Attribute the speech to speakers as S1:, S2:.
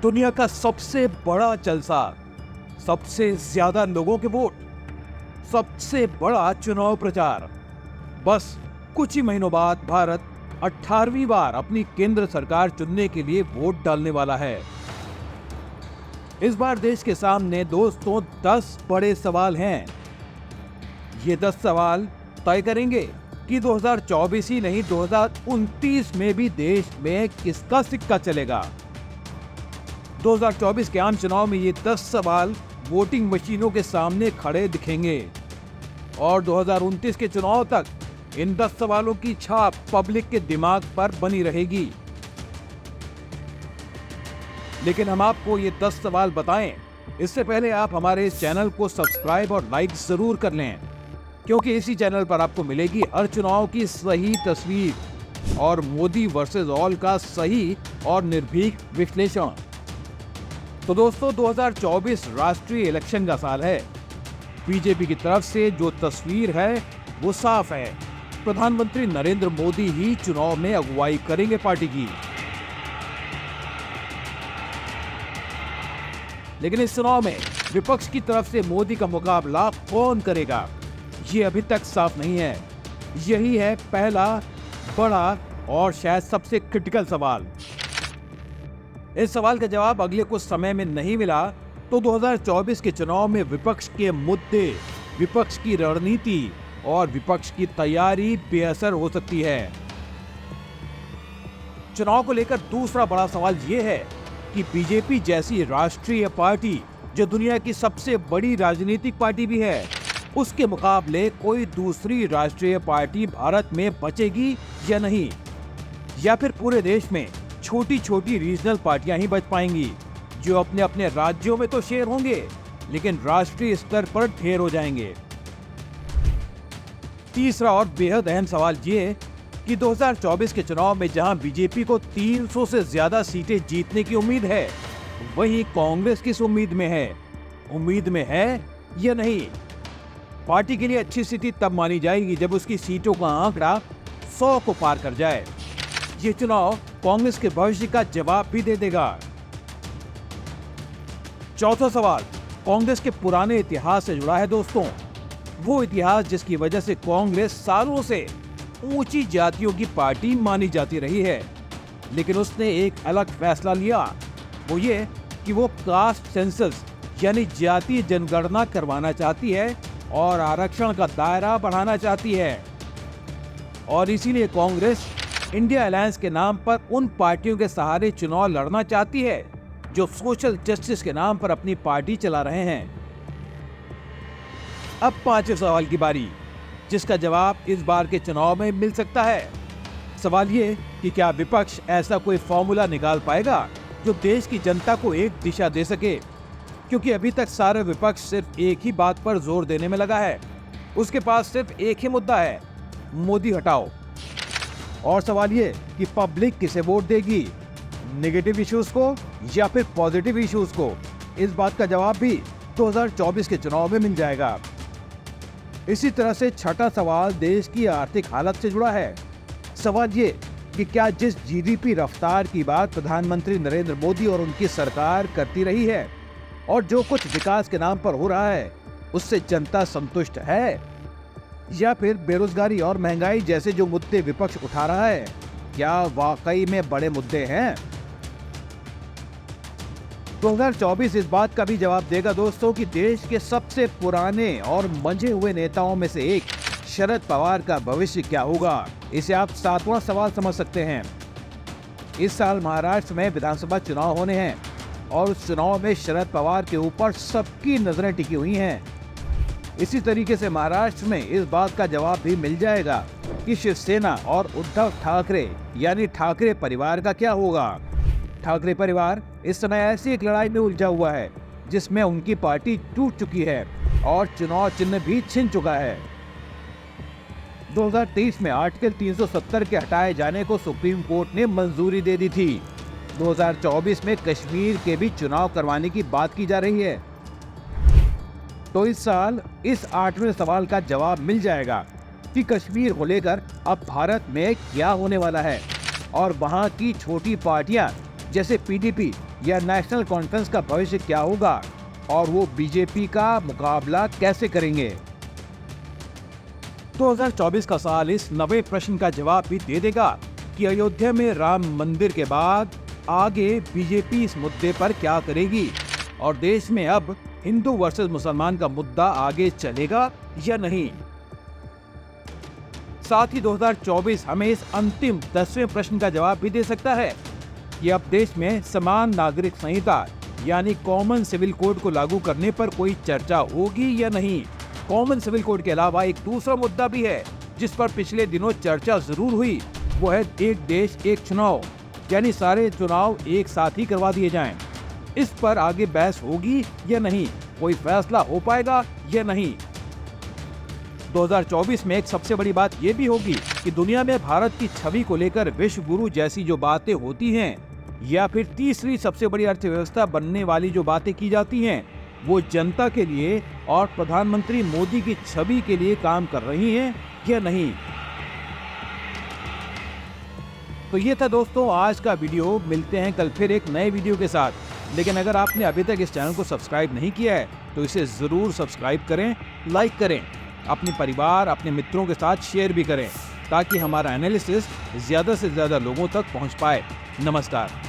S1: दुनिया का सबसे बड़ा जलसा, सबसे ज्यादा लोगों के वोट, सबसे बड़ा चुनाव प्रचार। बस कुछ ही महीनों बाद भारत 18वीं बार अपनी केंद्र सरकार चुनने के लिए वोट डालने वाला है। इस बार देश के सामने दोस्तों 10 बड़े सवाल हैं। ये 10 सवाल तय करेंगे कि 2024 ही नहीं 2029 में भी देश में किसका सिक्का चलेगा। 2024 के आम चुनाव में ये 10 सवाल वोटिंग मशीनों के सामने खड़े दिखेंगे और 2029 के चुनाव तक इन 10 सवालों की छाप पब्लिक के दिमाग पर बनी रहेगी। लेकिन हम आपको ये 10 सवाल बताएं, इससे पहले आप हमारे इस चैनल को सब्सक्राइब और लाइक जरूर कर लें, क्योंकि इसी चैनल पर आपको मिलेगी हर चुनाव की सही तस्वीर और मोदी वर्सेस ऑल का सही और निर्भीक विश्लेषण। तो दोस्तों 2024 राष्ट्रीय इलेक्शन का साल है। बीजेपी की तरफ से जो तस्वीर है वो साफ है, प्रधानमंत्री नरेंद्र मोदी ही चुनाव में अगुवाई करेंगे पार्टी की। लेकिन इस चुनाव में विपक्ष की तरफ से मोदी का मुकाबला कौन करेगा, ये अभी तक साफ नहीं है। यही है पहला बड़ा और शायद सबसे क्रिटिकल सवाल। इस सवाल का जवाब अगले कुछ समय में नहीं मिला तो 2024 के चुनाव में विपक्ष के मुद्दे, विपक्ष की रणनीति और विपक्ष की तैयारी बेअसर हो सकती है। चुनाव को लेकर दूसरा बड़ा सवाल यह है कि बीजेपी जैसी राष्ट्रीय पार्टी, जो दुनिया की सबसे बड़ी राजनीतिक पार्टी भी है, उसके मुकाबले कोई दूसरी राष्ट्रीय पार्टी भारत में बचेगी या नहीं, या फिर पूरे देश में छोटी छोटी रीजनल पार्टियां ही बच पाएंगी, जो अपने अपने राज्यों में तो शेर होंगे लेकिन राष्ट्रीय स्तर पर ढेर हो जाएंगे। तीसरा और बेहद अहम सवाल ये कि 2024 के चुनाव में जहां बीजेपी को 300 से ज्यादा सीटें जीतने की उम्मीद है, वहीं कांग्रेस किस उम्मीद में है? उम्मीद में है या नहीं? पार्टी के लिए अच्छी स्थिति तब मानी जाएगी जब उसकी सीटों का आंकड़ा 100 को पार कर जाए। ये चुनाव कांग्रेस के भविष्य का जवाब भी दे देगा। चौथा सवाल कांग्रेस के पुराने इतिहास से जुड़ा है दोस्तों। वो इतिहास जिसकी वजह से कांग्रेस सालों से ऊंची जातियों की पार्टी मानी जाती रही है, लेकिन उसने एक अलग फैसला लिया। वो ये कि वो कास्ट सेंसस यानी जातीय जनगणना करवाना चाहती है और आरक्षण का दायरा बढ़ाना चाहती है। और इसीलिए कांग्रेस इंडिया अलायंस के नाम पर उन पार्टियों के सहारे चुनाव लड़ना चाहती है जो सोशल जस्टिस के नाम पर अपनी पार्टी चला रहे हैं। अब पांचवें सवाल की बारी, जिसका जवाब इस बार के चुनाव में मिल सकता है। सवाल ये कि क्या विपक्ष ऐसा कोई फॉर्मूला निकाल पाएगा जो देश की जनता को एक दिशा दे सके, क्योंकि अभी तक सारे विपक्ष सिर्फ एक ही बात पर जोर देने में लगा है। उसके पास सिर्फ एक ही मुद्दा है, मोदी हटाओ। और सवाल ये कि पब्लिक किसे वोट देगी, नेगेटिव इश्यूज को या फिर पॉजिटिव इश्यूज को? इस बात का जवाब भी 2024 के चुनाव में मिल जाएगा। इसी तरह से छठा सवाल देश की आर्थिक हालत से जुड़ा है। सवाल ये कि क्या जिस जीडीपी रफ्तार की बात प्रधानमंत्री नरेंद्र मोदी और उनकी सरकार करती रही है और जो कुछ विकास के नाम पर हो रहा है, उससे जनता संतुष्ट है, या फिर बेरोजगारी और महंगाई जैसे जो मुद्दे विपक्ष उठा रहा है, क्या वाकई में बड़े मुद्दे हैं? 2024 इस बात का भी जवाब देगा दोस्तों कि देश के सबसे पुराने और मंझे हुए नेताओं में से एक शरद पवार का भविष्य क्या होगा। इसे आप 7वां सवाल समझ सकते हैं। इस साल महाराष्ट्र में विधानसभा चुनाव होने हैं और उस चुनाव में शरद पवार के ऊपर सबकी नजरें टिकी हुई हैं। इसी तरीके से महाराष्ट्र में इस बात का जवाब भी मिल जाएगा कि शिवसेना और उद्धव ठाकरे यानी ठाकरे परिवार का क्या होगा। ठाकरे परिवार इस समय ऐसी एक लड़ाई में उलझा हुआ है जिसमें उनकी पार्टी टूट चुकी है और चुनाव चिन्ह भी छिन चुका है। 2023 में आर्टिकल 370 के हटाए जाने को सुप्रीम कोर्ट ने मंजूरी दे दी थी। 2024 में कश्मीर के भी चुनाव करवाने की बात की जा रही है। तो इस साल इस 8वें सवाल का जवाब मिल जाएगा कि कश्मीर को लेकर अब भारत में क्या होने वाला है और वहां की छोटी पार्टियां जैसे पीडीपी या नेशनल कॉन्फ्रेंस का भविष्य क्या होगा और वो बीजेपी का मुकाबला कैसे करेंगे। 2024 का साल इस नवे प्रश्न का जवाब भी दे देगा कि अयोध्या में राम मंदिर के बाद आगे बीजेपी इस मुद्दे पर क्या करेगी और देश में अब हिंदू वर्सेस मुसलमान का मुद्दा आगे चलेगा या नहीं। साथ ही 2024 हमें इस अंतिम 10वें प्रश्न का जवाब भी दे सकता है कि अब देश में समान नागरिक संहिता यानी कॉमन सिविल कोड को लागू करने पर कोई चर्चा होगी या नहीं। कॉमन सिविल कोड के अलावा एक दूसरा मुद्दा भी है जिस पर पिछले दिनों चर्चा जरूर हुई, वो है एक देश एक चुनाव, यानी सारे चुनाव एक साथ ही करवा दिए जाएं। इस पर आगे बहस होगी या नहीं, कोई फैसला हो पाएगा या नहीं। 2024 में एक सबसे बड़ी बात यह भी होगी कि दुनिया में भारत की छवि को लेकर विश्व गुरु जैसी जो बातें होती हैं या फिर तीसरी सबसे बड़ी अर्थव्यवस्था बनने वाली जो बातें की जाती हैं, वो जनता के लिए और प्रधानमंत्री मोदी की छवि के लिए काम कर रही हैं या नहीं। तो ये था दोस्तों आज का वीडियो। मिलते हैं कल फिर एक नए वीडियो के साथ। लेकिन अगर आपने अभी तक इस चैनल को सब्सक्राइब नहीं किया है तो इसे जरूर सब्सक्राइब करें, लाइक करें, अपने परिवार अपने मित्रों के साथ शेयर भी करें ताकि हमारा एनालिसिस ज्यादा से ज्यादा लोगों तक पहुंच पाए। नमस्कार।